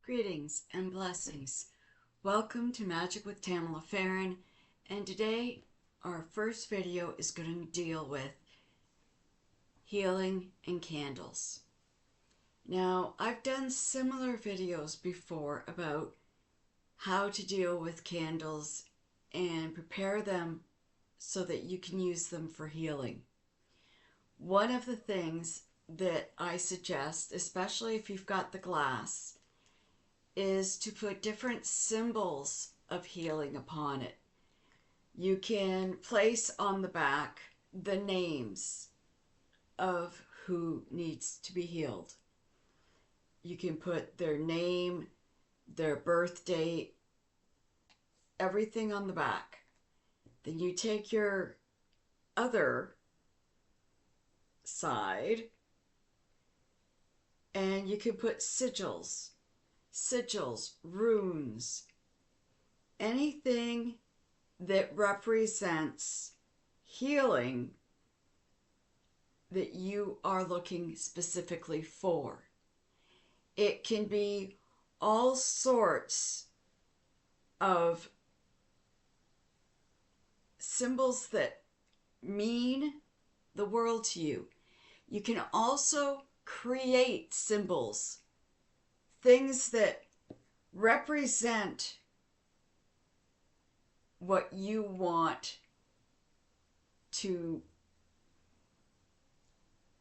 Greetings and blessings. Welcome to Magic with Tamala Farron, and today our first video is going to deal with healing and candles. Now, I've done similar videos before about how to deal with candles and prepare them so that you can use them for healing. One of the things that I suggest, especially if you've got the glass, is to put different symbols of healing upon it. You can place on the back the names of who needs to be healed. You can put their name, their birth date, everything on the back. Then you take your other side and you can put sigils, runes, anything that represents healing that you are looking specifically for. It can be all sorts of symbols that mean the world to you. You can also create symbols, things that represent what you want to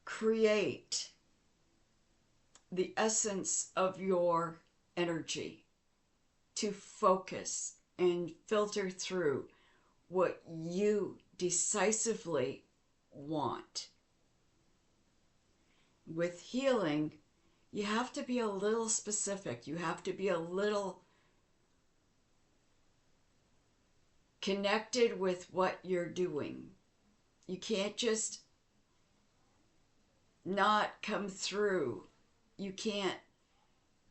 create, the essence of your energy, to focus and filter through what you decisively want. With healing, you have to be a little specific. You have to be a little connected with what you're doing. You can't just not come through. You can't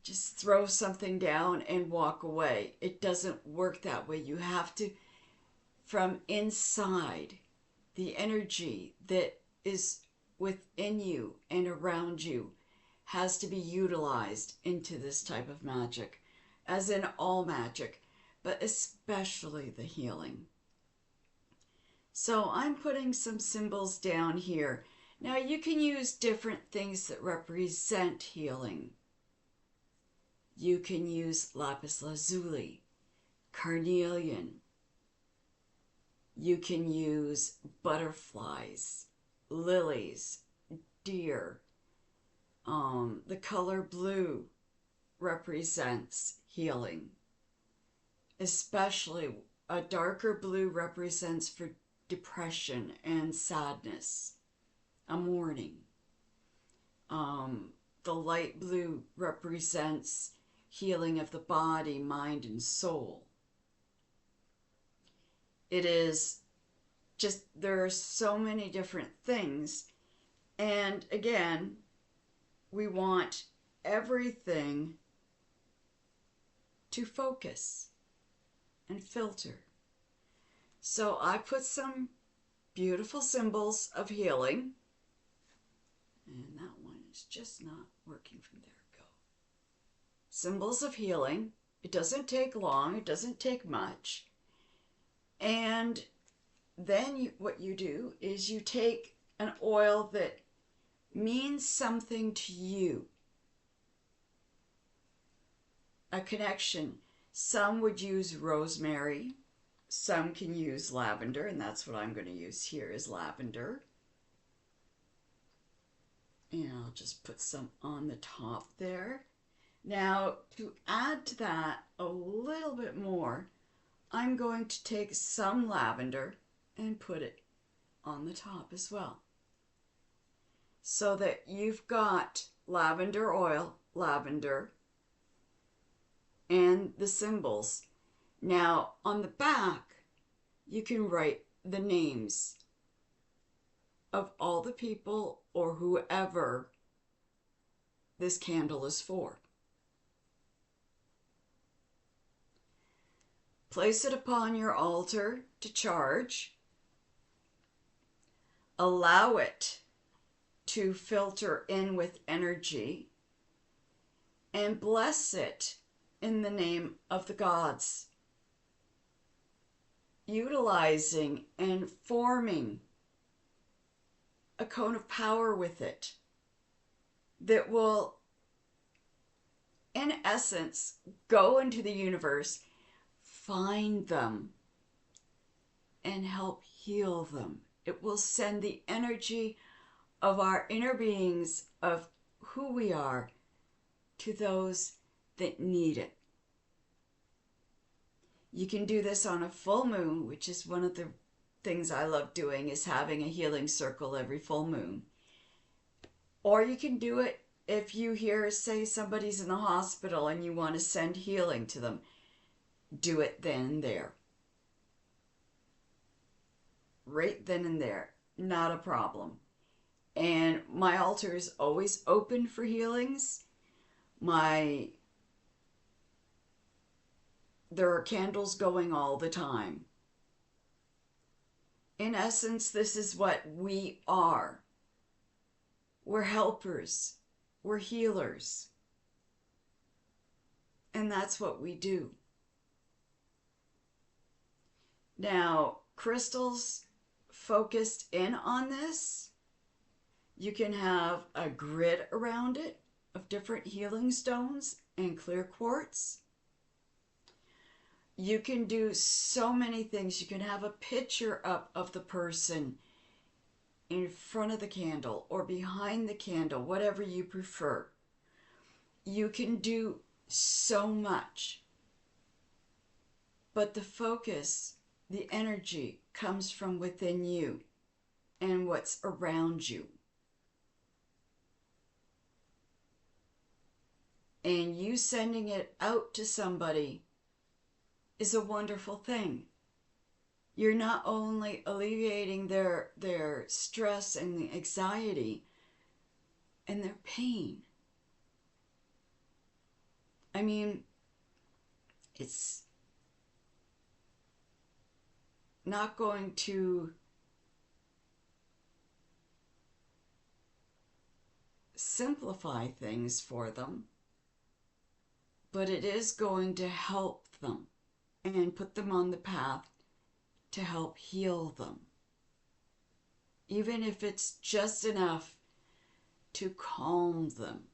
just throw something down and walk away. It doesn't work that way. You have to, from inside, the energy that is within you and around you has to be utilized into this type of magic, as in all magic, but especially the healing. So I'm putting some symbols down here. Now you can use different things that represent healing. You can use lapis lazuli, carnelian. You can use butterflies, lilies, deer. The color blue represents healing. Especially a darker blue represents for depression and sadness, a mourning. The light blue represents healing of the body, mind, and soul. It is just, there are so many different things. And again, we want everything to focus and filter. So I put some beautiful symbols of healing. And that one is just not working from there. Go. Symbols of healing. It doesn't take long. It doesn't take much. And then what you do is you take an oil that means something to you. A connection. Some would use rosemary. Some can use lavender, and that's what I'm going to use here is lavender. And I'll just put some on the top there. Now, to add to that a little bit more, I'm going to take some lavender and put it on the top as well. So that you've got lavender oil, lavender, and the symbols. Now, on the back, you can write the names of all the people or whoever this candle is for. Place it upon your altar to charge. Allow it to filter in with energy and bless it in the name of the gods, utilizing and forming a cone of power with it that will, in essence, go into the universe, find them, and help heal them. It will send the energy of our inner beings, of who we are, to those that need it. You can do this on a full moon, which is one of the things I love doing, is having a healing circle every full moon. Or you can do it if you hear, say, somebody's in the hospital and you want to send healing to them. Do it then and there. Right then and there. Not a problem. And my altar is always open for healings. There are candles going all the time. In essence, this is what we are. We're helpers. We're healers. And that's what we do. Now, crystals focused in on this, you can have a grid around it of different healing stones and clear quartz. You can do so many things. You can have a picture up of the person in front of the candle or behind the candle, whatever you prefer. You can do so much. But the focus, the energy, comes from within you and what's around you. And you sending it out to somebody is a wonderful thing. You're not only alleviating their stress and the anxiety and their pain. I mean, it's not going to simplify things for them, but it is going to help them and put them on the path to help heal them. Even if it's just enough to calm them.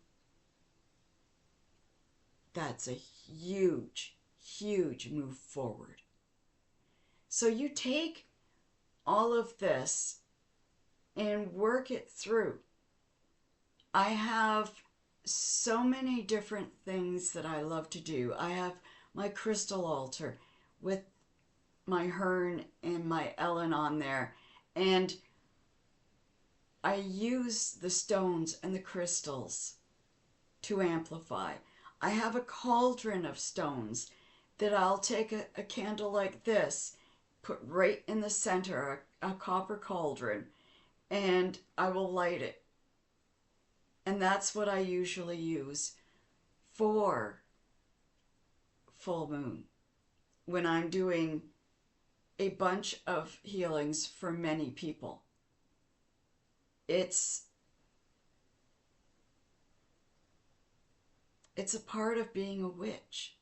That's a huge, huge move forward. So you take all of this and work it through. I have so many different things that I love to do. I have my crystal altar with my Hearn and my Ellen on there, and I use the stones and the crystals to amplify. I have a cauldron of stones that I'll take a candle like this, put right in the center, a copper cauldron, and I will light it. And that's what I usually use for full moon, when I'm doing a bunch of healings for many people. It's a part of being a witch.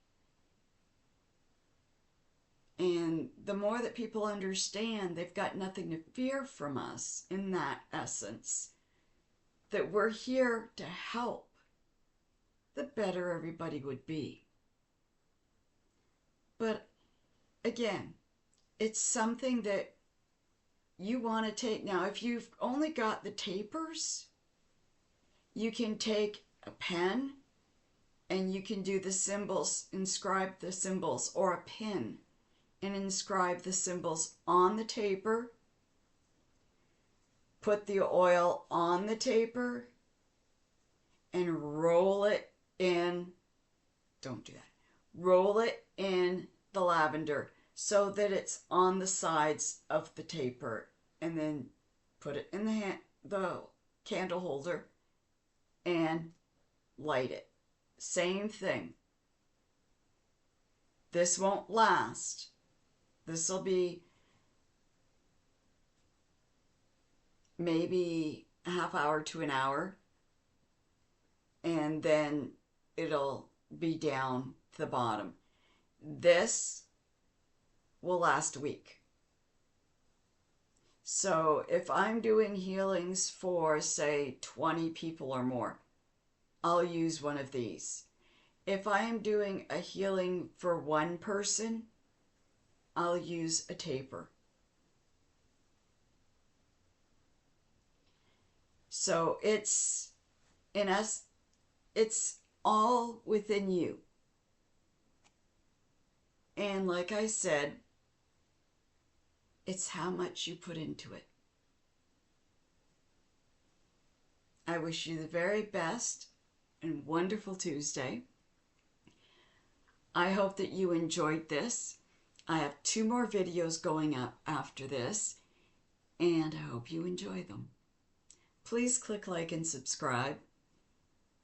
And the more that people understand they've got nothing to fear from us, in that essence, that we're here to help, the better everybody would be. But again, it's something that you want to take. Now, if you've only got the tapers, you can take a pen and you can do the symbols, inscribe the symbols, or a pin and inscribe the symbols on the taper. Put the oil on the taper and roll it in. Don't do that. Roll it in the lavender so that it's on the sides of the taper, and then put it in the candle holder and light it. Same thing. This won't last. This will be maybe a half hour to an hour, and then it'll be down to the bottom. This will last a week. So if I'm doing healings for, say, 20 people or more, I'll use one of these. If I am doing a healing for one person, I'll use a taper. So it's, in us, it's all within you. And like I said, it's how much you put into it. I wish you the very best and wonderful Tuesday. I hope that you enjoyed this. I have 2 more videos going up after this, and I hope you enjoy them. Please click like and subscribe.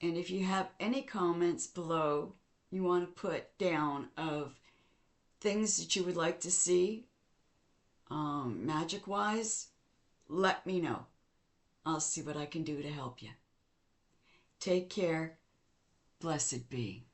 And if you have any comments below you want to put down of things that you would like to see, magic-wise, let me know. I'll see what I can do to help you. Take care. Blessed be.